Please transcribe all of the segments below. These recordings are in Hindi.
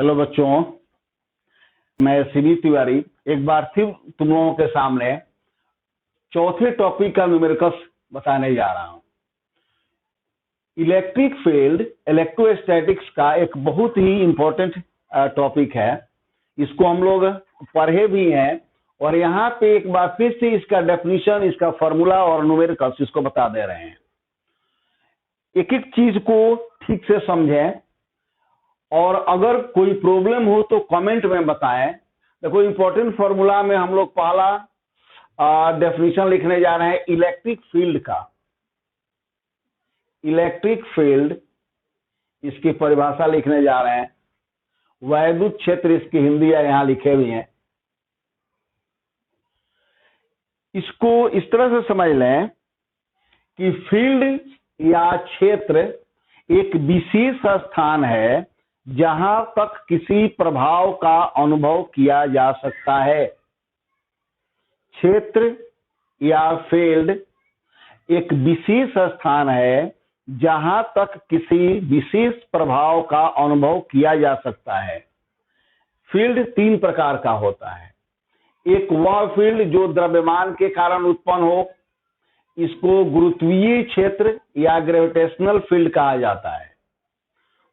हेलो बच्चों, मैं सीबी तिवारी एक बार फिर तुम लोगों के सामने चौथे टॉपिक का न्यूमेरिकल्स बताने जा रहा हूं। इलेक्ट्रिक फील्ड इलेक्ट्रोस्टैटिक्स का एक बहुत ही इंपॉर्टेंट टॉपिक है। इसको हम लोग पढ़े भी हैं और यहाँ पे एक बार फिर से इसका डेफिनेशन, इसका फॉर्मूला और न्यूमेरिकल्स इसको बता दे रहे हैं। एक एक चीज को ठीक से समझें और अगर कोई प्रॉब्लम हो तो कमेंट में बताएं। देखो, इंपॉर्टेंट फॉर्मूला में हम लोग पहला डेफिनेशन लिखने जा रहे हैं इलेक्ट्रिक फील्ड का। इलेक्ट्रिक फील्ड, इसकी परिभाषा लिखने जा रहे हैं। वैद्युत क्षेत्र, इसकी हिंदी यहां लिखे हुए हैं। इसको इस तरह से समझ लें कि फील्ड या क्षेत्र एक विशेष स्थान है जहां तक किसी प्रभाव का अनुभव किया जा सकता है। क्षेत्र या फील्ड एक विशेष स्थान है जहां तक किसी विशेष प्रभाव का अनुभव किया जा सकता है। फील्ड तीन प्रकार का होता है। एक वह फील्ड जो द्रव्यमान के कारण उत्पन्न हो, इसको गुरुत्वीय क्षेत्र या ग्रेविटेशनल फील्ड कहा जाता है।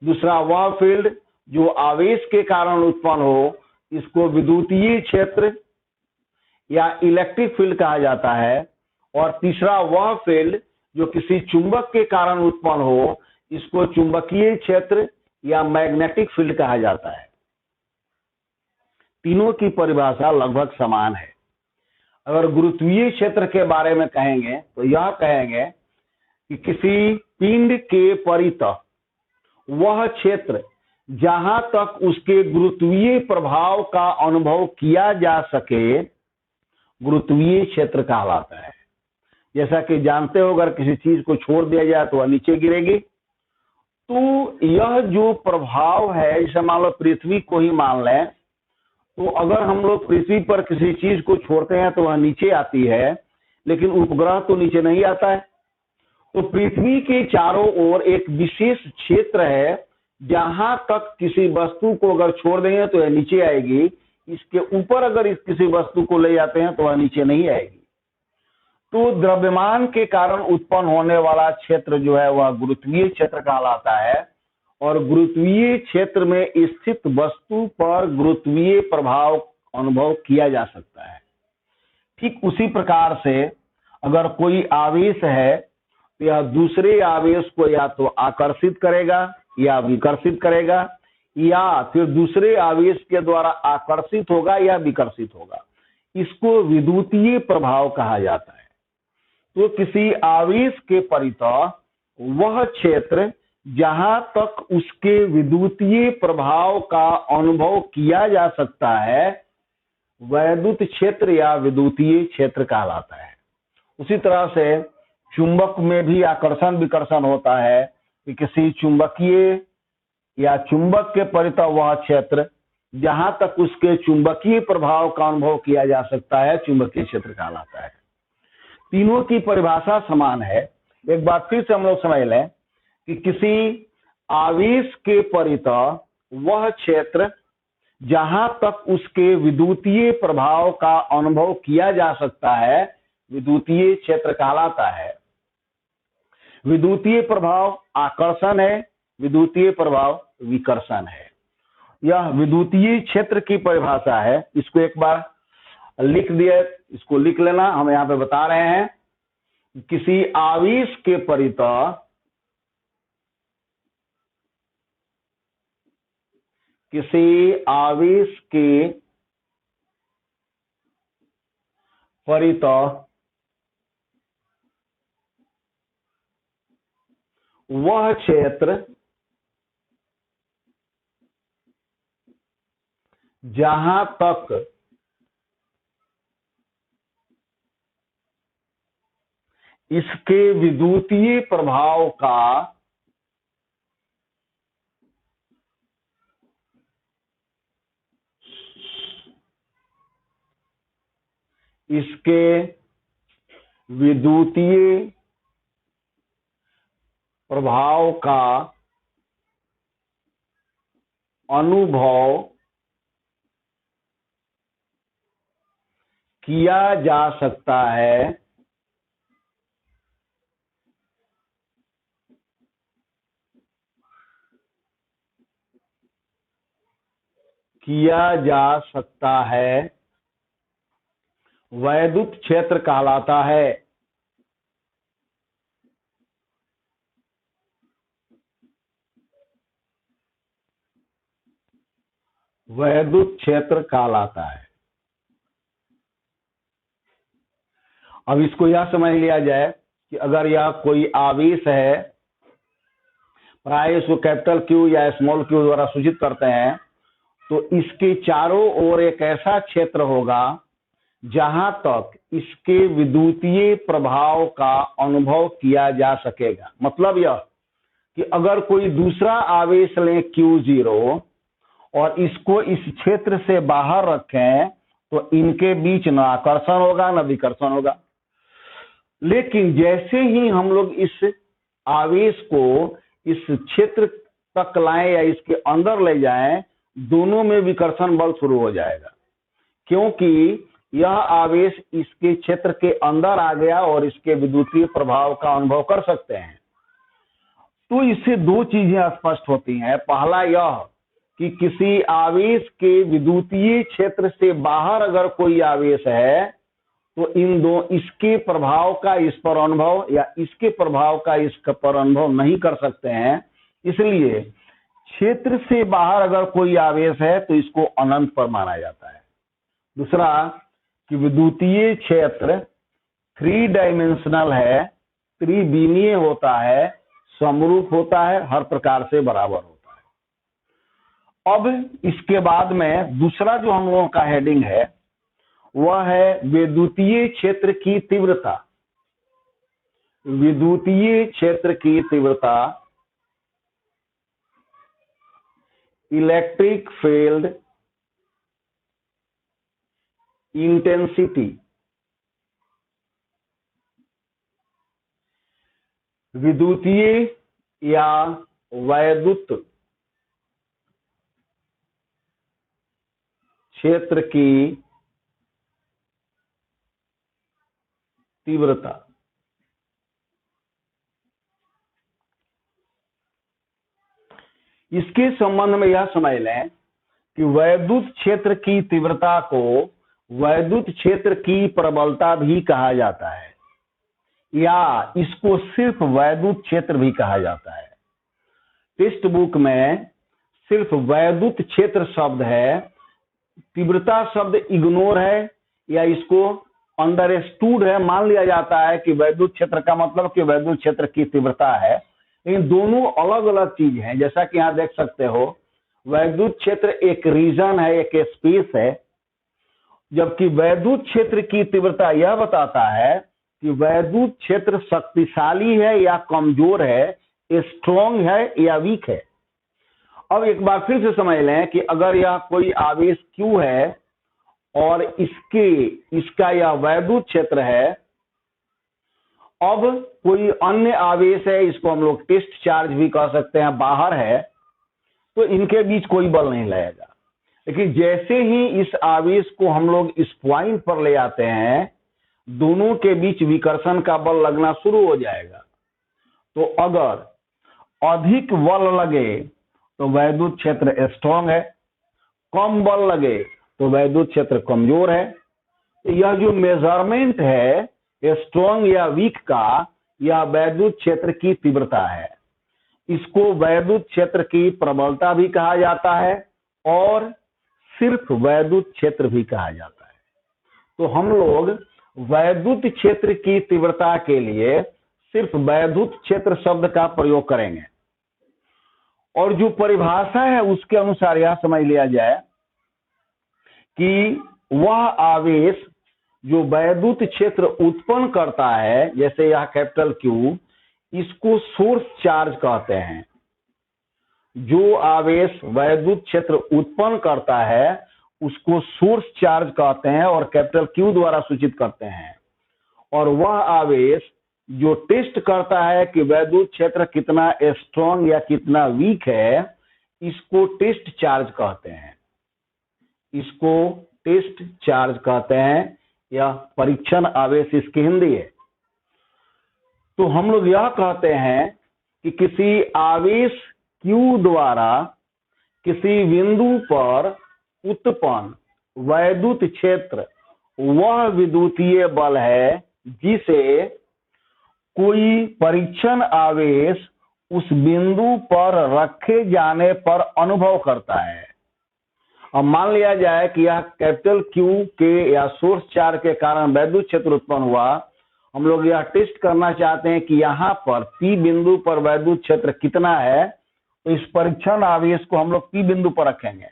दूसरा वह फील्ड जो आवेश के कारण उत्पन्न हो, इसको विद्युतीय क्षेत्र या इलेक्ट्रिक फील्ड कहा जाता है। और तीसरा वह फील्ड जो किसी चुंबक के कारण उत्पन्न हो, इसको चुंबकीय क्षेत्र या मैग्नेटिक फील्ड कहा जाता है। तीनों की परिभाषा लगभग समान है। अगर गुरुत्वीय क्षेत्र के बारे में कहेंगे तो यह कहेंगे कि किसी पिंड के परितः वह क्षेत्र जहां तक उसके गुरुत्वीय प्रभाव का अनुभव किया जा सके, गुरुत्वीय क्षेत्र कहलाता है। जैसा कि जानते हो, अगर किसी चीज को छोड़ दिया जाए तो वह नीचे गिरेगी। तो यह जो प्रभाव है, जैसे मान लो पृथ्वी को ही मान लें, तो अगर हम लोग पृथ्वी पर किसी चीज को छोड़ते हैं तो वह नीचे आती है, लेकिन उपग्रह तो नीचे नहीं आता है। तो पृथ्वी के चारों ओर एक विशेष क्षेत्र है जहां तक किसी वस्तु को अगर छोड़ देंगे तो यह नीचे आएगी। इसके ऊपर अगर इस किसी वस्तु को ले जाते हैं तो वह नीचे नहीं आएगी। तो द्रव्यमान के कारण उत्पन्न होने वाला क्षेत्र जो है वह गुरुत्वीय क्षेत्र कहलाता है। और गुरुत्वीय क्षेत्र में स्थित वस्तु पर गुरुत्वीय प्रभाव अनुभव किया जा सकता है। ठीक उसी प्रकार से अगर कोई आवेश है तो यह दूसरे आवेश को या तो आकर्षित करेगा या विकर्षित करेगा, या फिर दूसरे आवेश के द्वारा आकर्षित होगा या विकर्षित होगा। इसको विद्युतीय प्रभाव कहा जाता है। तो किसी आवेश के परितः वह क्षेत्र जहां तक उसके विद्युतीय प्रभाव का अनुभव किया जा सकता है, वैद्युत क्षेत्र या विद्युतीय क्षेत्र कहलाता है। उसी तरह से चुंबक में भी आकर्षण विकर्षण होता है कि किसी चुंबकीय या चुंबक के परितः वह क्षेत्र जहां तक उसके चुंबकीय प्रभाव का अनुभव किया जा सकता है, चुंबकीय क्षेत्र कहलाता है। तीनों की परिभाषा समान है। एक बार फिर से हम लोग समझ लें कि किसी आवेश के परितः वह क्षेत्र जहां तक उसके विद्युतीय प्रभाव का अनुभव किया जा सकता है, विद्युतीय क्षेत्र कहलाता है। विद्युतीय प्रभाव आकर्षण है, विद्युतीय प्रभाव विकर्षण है। यह विद्युतीय क्षेत्र की परिभाषा है। इसको एक बार लिख दिए, इसको लिख लेना। हम यहाँ पे बता रहे हैं किसी आवेश के परितः किसी आवेश के परितः वह क्षेत्र जहां तक इसके विद्युतीय प्रभाव का प्रभाव का अनुभव किया जा सकता है वैद्युत क्षेत्र कहलाता है। वैद्युत क्षेत्र कहलाता है। अब इसको यह समझ लिया जाए कि अगर यह कोई आवेश है, प्राय इसको कैपिटल क्यू या स्मॉल क्यू द्वारा सूचित करते हैं, तो इसके चारों ओर एक ऐसा क्षेत्र होगा जहां तक इसके विद्युतीय प्रभाव का अनुभव किया जा सकेगा। मतलब यह कि अगर कोई दूसरा आवेश लें Q0 और इसको इस क्षेत्र से बाहर रखें तो इनके बीच न आकर्षण होगा न विकर्षण होगा। लेकिन जैसे ही हम लोग इस आवेश को इस क्षेत्र तक लाएं या इसके अंदर ले जाएं, दोनों में विकर्षण बल शुरू हो जाएगा, क्योंकि यह आवेश इसके क्षेत्र के अंदर आ गया और इसके विद्युतीय प्रभाव का अनुभव कर सकते हैं। तो इससे दो चीजें स्पष्ट होती हैं। पहला यह कि किसी आवेश के विद्युतीय क्षेत्र से बाहर अगर कोई आवेश है तो इसके प्रभाव का इस पर अनुभव या इसके प्रभाव का इस पर अनुभव नहीं कर सकते हैं। इसलिए क्षेत्र से बाहर अगर कोई आवेश है तो इसको अनंत पर माना जाता है। दूसरा कि विद्युतीय क्षेत्र 3 डायमेंशनल है, त्रिविमीय होता है, समरूप होता है, हर प्रकार से बराबर होता है। अब इसके बाद में दूसरा जो हम लोगों का हेडिंग है वह है विद्युतीय क्षेत्र की तीव्रता। विद्युतीय क्षेत्र की तीव्रता, इलेक्ट्रिक फील्ड इंटेंसिटी। विद्युतीय या वैद्युत क्षेत्र की तीव्रता। इसके संबंध में यह समझ लें कि वैद्युत क्षेत्र की तीव्रता को वैद्युत क्षेत्र की प्रबलता भी कहा जाता है या इसको सिर्फ वैद्युत क्षेत्र भी कहा जाता है। टेक्स्ट बुक में सिर्फ वैद्युत क्षेत्र शब्द है, तीव्रता शब्द इग्नोर है या इसको अंडरस्टूड है, मान लिया जाता है कि वैद्युत क्षेत्र का मतलब कि वैद्युत क्षेत्र की तीव्रता है। लेकिन दोनों अलग अलग चीज हैं। जैसा कि यहाँ देख सकते हो, वैद्युत क्षेत्र एक रीजन है, एक स्पेस है, जबकि वैद्युत क्षेत्र की तीव्रता यह बताता है कि वैद्युत क्षेत्र शक्तिशाली है या कमजोर है, स्ट्रॉन्ग है या वीक है। अब एक बार फिर से समझ लें कि अगर यह कोई आवेश Q है और इसका यह वैद्युत क्षेत्र है, अब कोई अन्य आवेश है, इसको हम लोग टेस्ट चार्ज भी कह सकते हैं, बाहर है, तो इनके बीच कोई बल नहीं लगेगा। लेकिन जैसे ही इस आवेश को हम लोग इस पॉइंट पर ले आते हैं, दोनों के बीच विकर्षण का बल लगना शुरू हो जाएगा। तो अगर अधिक बल लगे तो वैद्युत क्षेत्र स्ट्रॉन्ग है, कम बल लगे तो वैद्युत क्षेत्र कमजोर है। तो यह जो मेजरमेंट है स्ट्रॉन्ग या वीक का, यह वैद्युत क्षेत्र की तीव्रता है। इसको वैद्युत क्षेत्र की प्रबलता भी कहा जाता है और सिर्फ वैद्युत क्षेत्र भी कहा जाता है। तो हम लोग वैद्युत क्षेत्र की तीव्रता के लिए सिर्फ वैद्युत क्षेत्र शब्द का प्रयोग करेंगे और जो परिभाषा है उसके अनुसार यह समझ लिया जाए कि वह आवेश जो वैद्युत क्षेत्र उत्पन्न करता है, जैसे यह कैपिटल Q, इसको सोर्स चार्ज कहते हैं। जो आवेश वैद्युत क्षेत्र उत्पन्न करता है उसको सोर्स चार्ज कहते हैं और कैपिटल Q द्वारा सूचित करते हैं। और वह आवेश जो टेस्ट करता है कि वैद्युत क्षेत्र कितना स्ट्रॉन्ग या कितना वीक है, इसको टेस्ट चार्ज कहते हैं, इसको टेस्ट चार्ज कहते हैं, या परीक्षण आवेश इसकी हिंदी है। तो हम लोग यह कहते हैं कि किसी आवेश Q द्वारा किसी बिंदु पर उत्पन्न वैद्युत क्षेत्र वह विद्युतीय बल है जिसे कोई परीक्षण आवेश उस बिंदु पर रखे जाने पर अनुभव करता है। अब मान लिया जाए कि यह कैपिटल Q के या सोर्स चार्ज के कारण वैद्युत क्षेत्र उत्पन्न हुआ। हम लोग यह टेस्ट करना चाहते हैं कि यहाँ पर P बिंदु पर वैद्युत क्षेत्र कितना है, तो इस परीक्षण आवेश को हम लोग P बिंदु पर रखेंगे।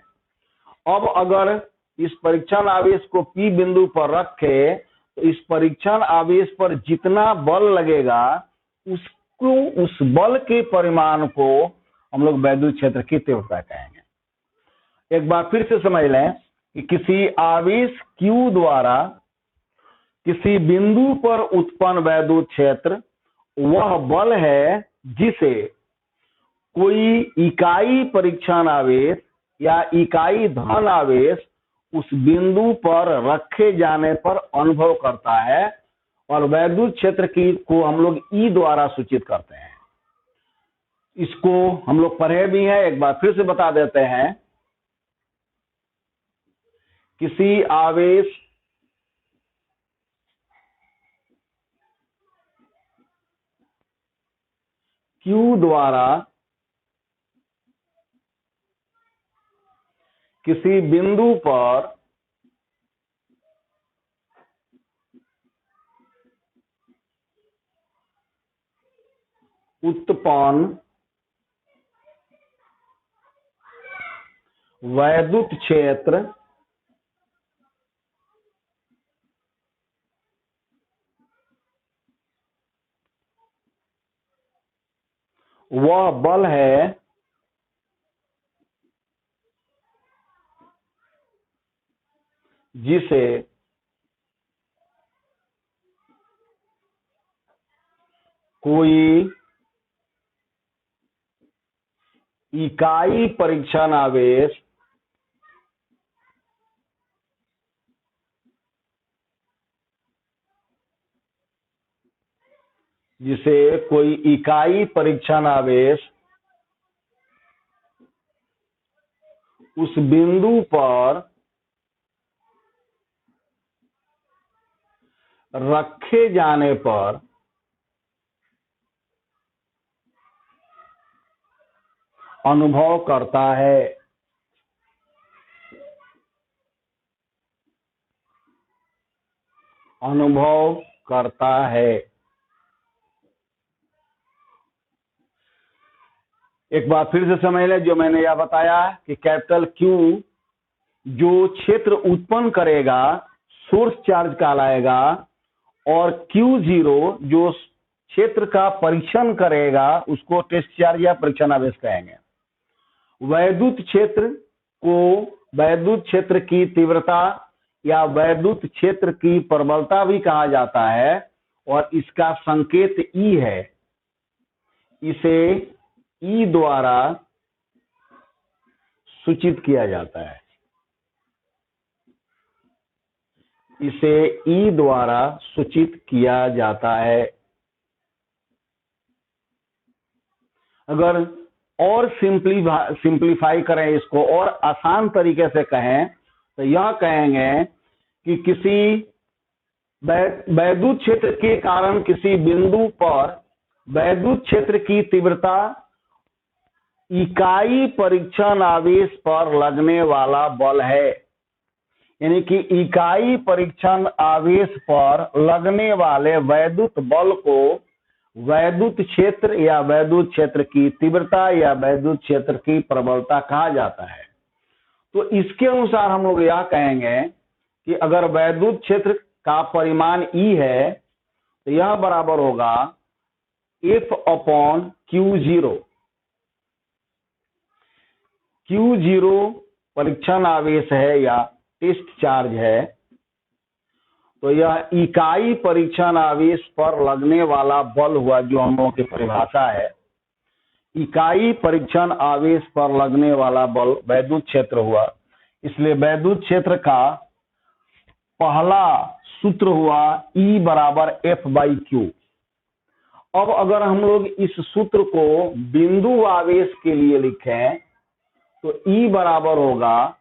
अब अगर इस परीक्षण आवेश को P बिंदु पर रखे तो इस परीक्षण आवेश पर जितना बल लगेगा उसको, उस बल के परिमाण को हम लोग वैद्युत क्षेत्र की तीव्रता कहेंगे। एक बार फिर से समझ लें कि किसी आवेश Q द्वारा किसी बिंदु पर उत्पन्न वैद्युत क्षेत्र वह बल है जिसे कोई इकाई परीक्षण आवेश या इकाई धन आवेश उस बिंदु पर रखे जाने पर अनुभव करता है, और वैद्युत क्षेत्र की को हम लोग E द्वारा सूचित करते हैं। इसको हम लोग पढ़े भी हैं, एक बार फिर से बता देते हैं। किसी आवेश Q द्वारा किसी बिंदु पर उत्पन्न वैद्युत क्षेत्र वह बल है जिसे कोई इकाई परीक्षण आवेश उस बिंदु पर रखे जाने पर अनुभव करता है। अनुभव करता है। एक बार फिर से समझ लें जो मैंने यह बताया कि कैपिटल Q जो क्षेत्र उत्पन्न करेगा सोर्स चार्ज कहलाएगा, और Q0 जो क्षेत्र का परीक्षण करेगा उसको टेस्ट चार्ज या परीक्षण आवेश कहेंगे। वैद्युत क्षेत्र को वैद्युत क्षेत्र की तीव्रता या वैद्युत क्षेत्र की प्रबलता भी कहा जाता है, और इसका संकेत E है। इसे E द्वारा सूचित किया जाता है। इसे E द्वारा सूचित किया जाता है। अगर और सिंप्लीफाई करें, इसको और आसान तरीके से कहें तो यह कहेंगे कि किसी वैद्युत क्षेत्र के कारण किसी बिंदु पर वैद्युत क्षेत्र की तीव्रता इकाई परीक्षण आवेश पर लगने वाला बल है। यानी कि इकाई परीक्षण आवेश पर लगने वाले वैद्युत बल को वैद्युत क्षेत्र या वैद्युत क्षेत्र की तीव्रता या वैद्युत क्षेत्र की प्रबलता कहा जाता है। तो इसके अनुसार हम लोग यह कहेंगे कि अगर वैद्युत क्षेत्र का परिमाण E है तो यह बराबर होगा F/Q0। Q0 परीक्षण आवेश है या टेस्ट चार्ज है, तो यह इकाई परीक्षण आवेश पर लगने वाला बल हुआ जो हम लोगों की परिभाषा है। इकाई परीक्षण आवेश पर लगने वाला बल वैद्युत क्षेत्र हुआ। इसलिए वैद्युत क्षेत्र का पहला सूत्र हुआ E बराबर F/Q। अब अगर हम लोग इस सूत्र को बिंदु आवेश के लिए लिखें तो E बराबर होगा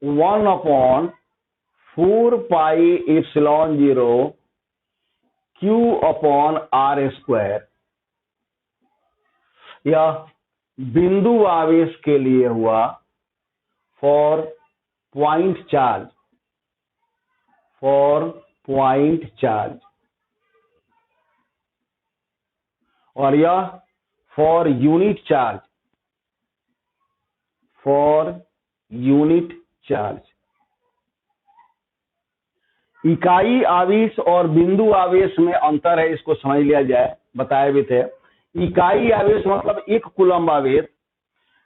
1/4πε0 Q/r²। यह बिंदु आवेश के लिए हुआ फॉर पॉइंट चार्ज, और यह फॉर यूनिट चार्ज। इकाई आवेश और बिंदु आवेश में अंतर है, इसको समझ लिया जाए, बताए भी थे। इकाई आवेश मतलब 1 कूलम आवेश।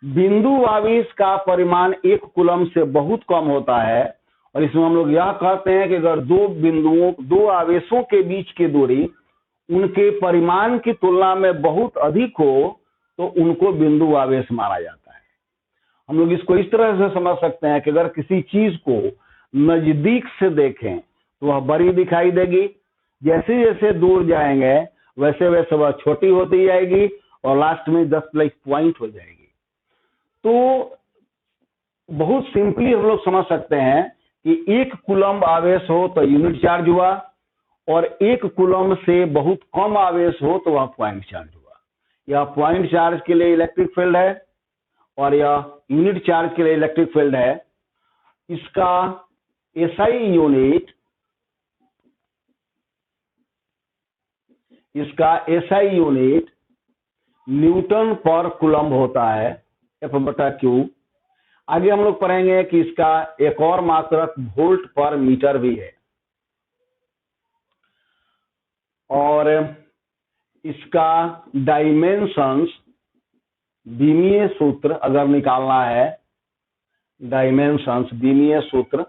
बिंदु आवेश का परिमाण 1 कूलम से बहुत कम होता है, और इसमें हम लोग यह कहते हैं कि अगर दो आवेशों के बीच की दूरी उनके परिमाण की तुलना में बहुत अधिक हो तो उनको बिंदु आवेश माना जाता है। हम लोग इसको इस तरह से समझ सकते हैं कि अगर किसी चीज को नजदीक से देखें तो वह बड़ी दिखाई देगी, जैसे जैसे दूर जाएंगे वैसे वैसे वह छोटी होती जाएगी और लास्ट में 10 पॉइंट हो जाएगी। तो बहुत सिंपली हम लोग समझ सकते हैं कि 1 कूलम आवेश हो तो यूनिट चार्ज हुआ, और 1 कूलम से बहुत कम आवेश हो तो वह पॉइंट चार्ज हुआ। यह पॉइंट चार्ज के लिए इलेक्ट्रिक फील्ड है और यह यूनिट चार्ज के लिए इलेक्ट्रिक फील्ड है। इसका SI यूनिट न्यूटन पर कूलम होता है, F/Q। आगे हम लोग पढ़ेंगे कि इसका एक और मात्रक वोल्ट पर मीटर भी है, और इसका डायमेंशंस विमीय सूत्र अगर निकालना है, डायमेंशंस विमीय सूत्र,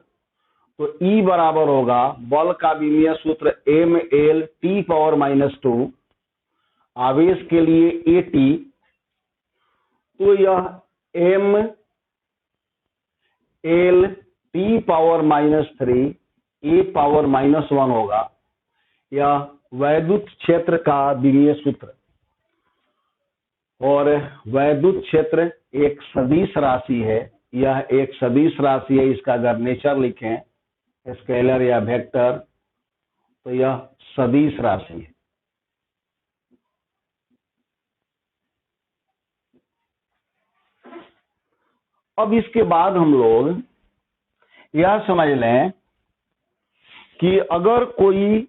तो E बराबर होगा बल का विमीय सूत्र mL/T⁻², आवेश के लिए AT, तो यह mL/T⁻³ A⁻⁻1 होगा। यह वैद्युत क्षेत्र का विमीय सूत्र, और वैद्युत क्षेत्र एक सदिश राशि है। यह एक सदिश राशि है, इसका अगर नेचर लिखें स्केलर या वेक्टर तो यह सदिश राशि है। अब इसके बाद हम लोग यह समझ लें कि अगर कोई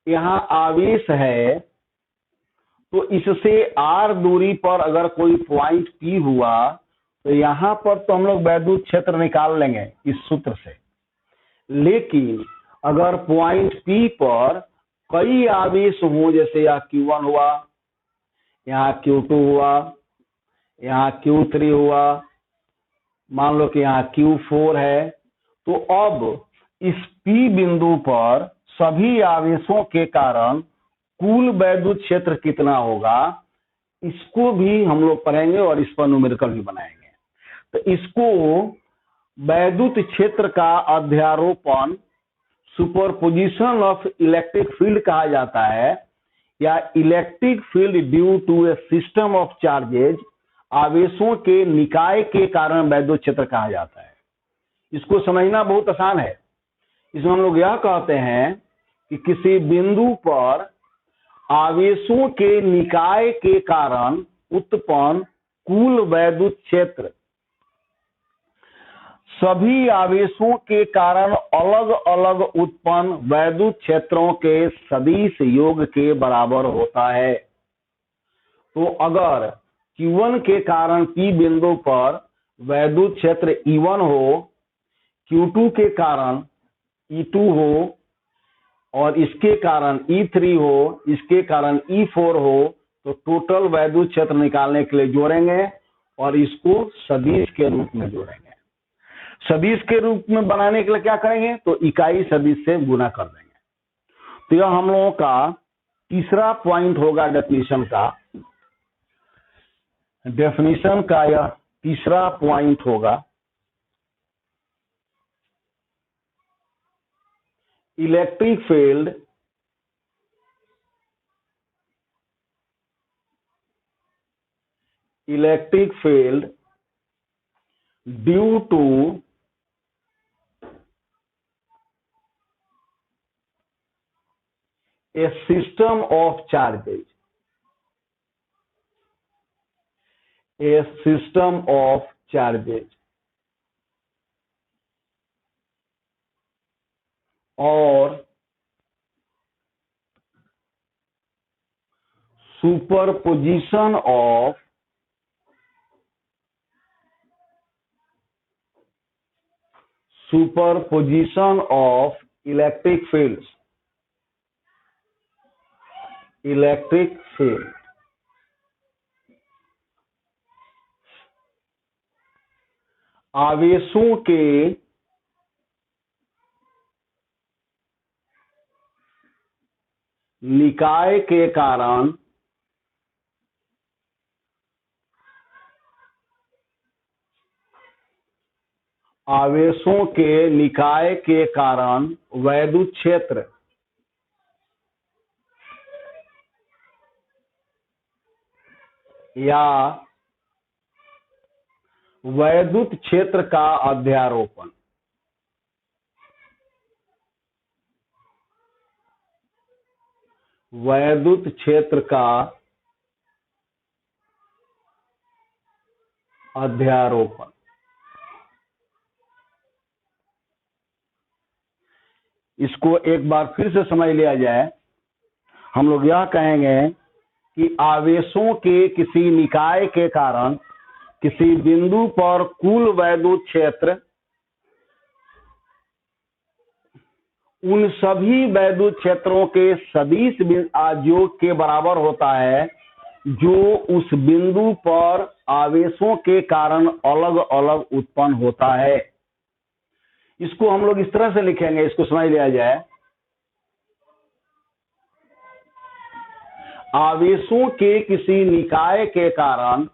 यहाँ आवेश है तो इससे r दूरी पर अगर कोई पॉइंट P हुआ तो यहाँ पर तो हम लोग वैद्युत क्षेत्र निकाल लेंगे इस सूत्र से। लेकिन अगर पॉइंट P पर कई आवेश हों, जैसे यहाँ Q1 हुआ, यहाँ Q2 हुआ, यहाँ Q3 हुआ, मान लो कि यहाँ Q4 है, तो अब इस P बिंदु पर सभी आवेशों के कारण कुल वैद्युत क्षेत्र कितना होगा, इसको भी हम लोग पढ़ेंगे और इस पर न्यूमेरिकल भी बनाएंगे। तो इसको वैद्युत क्षेत्र का अध्यारोपण, सुपरपोजिशन ऑफ इलेक्ट्रिक फील्ड कहा जाता है, या electric field due to a system of charges, आवेशों के निकाय के कारण वैद्युत क्षेत्र कहा जाता है। इसको समझना बहुत आसान है। इसमें हम लोग यह कहते हैं कि किसी बिंदु पर आवेशों के निकाय के कारण उत्पन्न कुल वैद्युत क्षेत्र सभी आवेशों के कारण अलग अलग उत्पन्न वैद्युत क्षेत्रों के सदिश योग के बराबर होता है। तो अगर Q1 के कारण P बिंदु पर वैद्युत क्षेत्र E1 हो, Q2 के कारण E2 हो, और इसके कारण E3 हो, इसके कारण E4 हो, तो टोटल वैद्युत क्षेत्र निकालने के लिए जोड़ेंगे और इसको सदिश के रूप में जोड़ेंगे। सदिश के रूप में बनाने के लिए क्या करेंगे, तो इकाई सदिश से गुना कर देंगे। तो यह हम लोगों का तीसरा पॉइंट होगा डेफिनेशन का। डेफिनेशन का यह तीसरा पॉइंट होगा। Electric field due to a system of charges, और superposition of electric field आवेशों के निकाय के कारण वैद्युत क्षेत्र या वैद्युत क्षेत्र का अध्यारोपण। वैद्युत क्षेत्र का अध्यारोपण। इसको एक बार फिर से समझ लिया जाए। हम लोग यह कहेंगे कि आवेशों के किसी निकाय के कारण किसी बिंदु पर कुल वैद्युत क्षेत्र उन सभी वैद्युत क्षेत्रों के सदिश योग के बराबर होता है जो उस बिंदु पर आवेशों के कारण अलग अलग उत्पन्न होता है। इसको हम लोग इस तरह से लिखेंगे, इसको समझ लिया जाए। आवेशों के किसी निकाय के कारण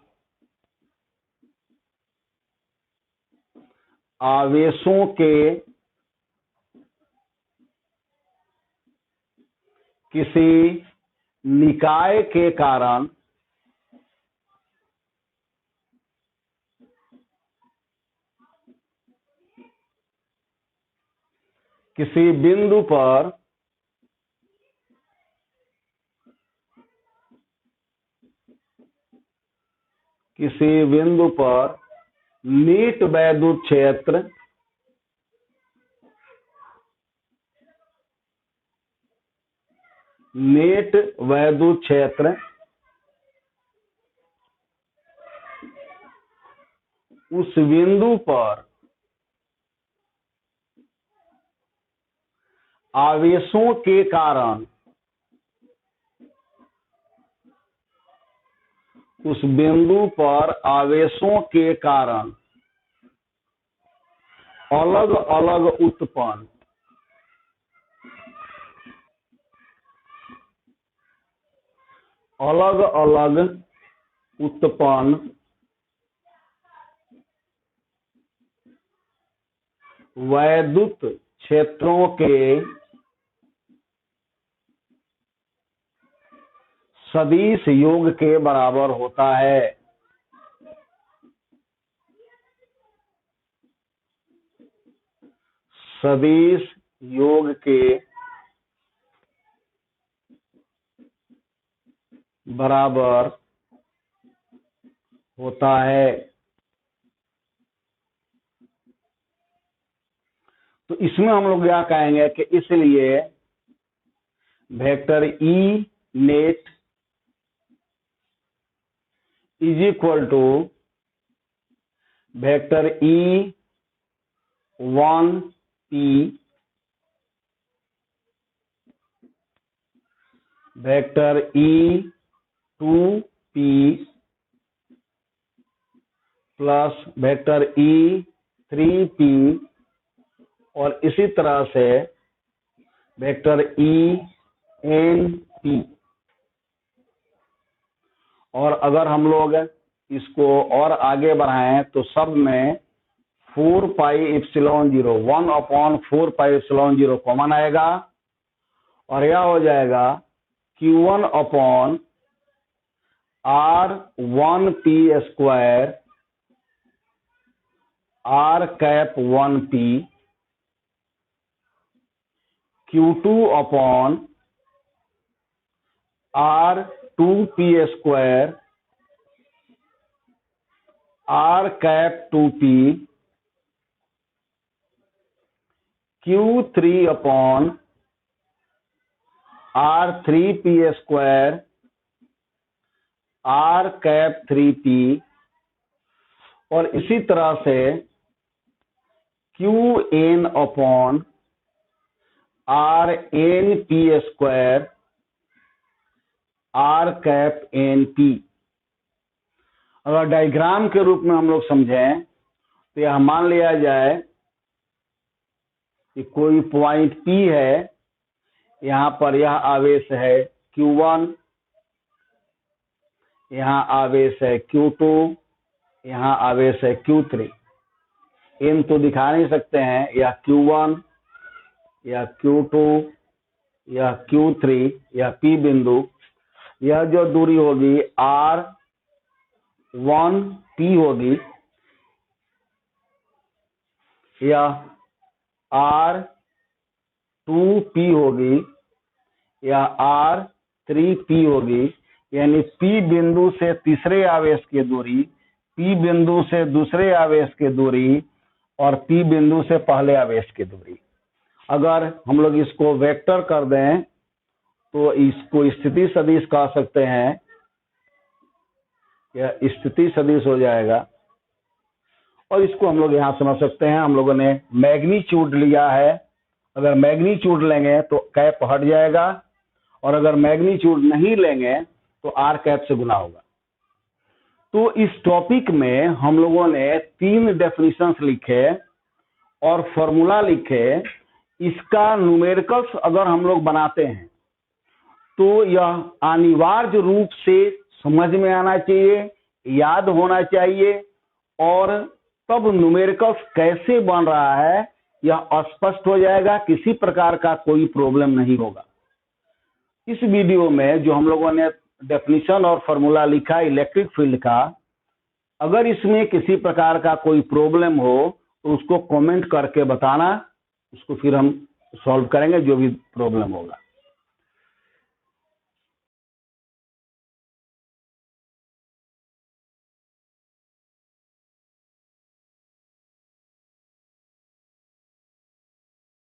आवेशों के किसी निकाय के कारण किसी बिंदु पर नेट वैद्युत क्षेत्र उस बिंदु पर आवेशों के कारण अलग अलग उत्पन्न वैद्युत क्षेत्रों के सदिश योग के बराबर होता है। सदिश योग के बराबर होता है। तो इसमें हम लोग क्या कहेंगे कि इसलिए vector E net is equal to vector E 1p vector E 2p plus vector E 3p और इसी तरह से वेक्टर ई एन पी। और अगर हम लोग इसको और आगे बढ़ाएं तो सब में 4 pi epsilon 0 1/4 pi epsilon 0 common आएगा और यह हो जाएगा Q1/R1P² R cap 1P Q2/R2P² R cap 2P Q3/R3P² R cap 3P और इसी तरह से QN/RNP² R कैप NP। अगर डायग्राम के रूप में हम लोग समझें तो यह मान लिया जाए कि कोई पॉइंट P है, यहाँ पर यह आवेश है Q1, यहाँ आवेश है Q2, यहाँ आवेश है Q3। इन तो दिखा नहीं सकते हैं, या Q1 या Q2 या Q3 या P बिंदु। यह जो दूरी होगी R1P होगी, यह R2P होगी, यह R3P होगी। यानी P बिंदु से तीसरे आवेश की दूरी, P बिंदु से दूसरे आवेश की दूरी और P बिंदु से पहले आवेश की दूरी। अगर हम लोग इसको वेक्टर कर दें तो इसको स्थिति सदिश कह सकते हैं, यह स्थिति सदिश हो जाएगा। और इसको हम लोग यहाँ समझ सकते हैं, हम लोगों ने मैग्नीट्यूड लिया है, अगर मैग्नीट्यूड लेंगे तो कैप हट जाएगा और अगर मैग्नीट्यूड नहीं लेंगे तो आर कैप से गुना होगा। तो इस टॉपिक में हम लोगों ने 3 डेफिनेशंस लिखे और फॉर्मूला लिखे। इसका न्यूमेरिकल्स अगर हम लोग बनाते हैं तो यह अनिवार्य रूप से समझ में आना चाहिए, याद होना चाहिए और तब न्यूमेरिकल्स कैसे बन रहा है यह स्पष्ट हो जाएगा, किसी प्रकार का कोई प्रॉब्लम नहीं होगा। इस वीडियो में जो हम लोगों ने डेफिनेशन और फॉर्मूला लिखा इलेक्ट्रिक फील्ड का, अगर इसमें किसी प्रकार का कोई प्रॉब्लम हो तो उसको कमेंट करके बताना, उसको फिर हम सॉल्व करेंगे जो भी प्रॉब्लम होगा।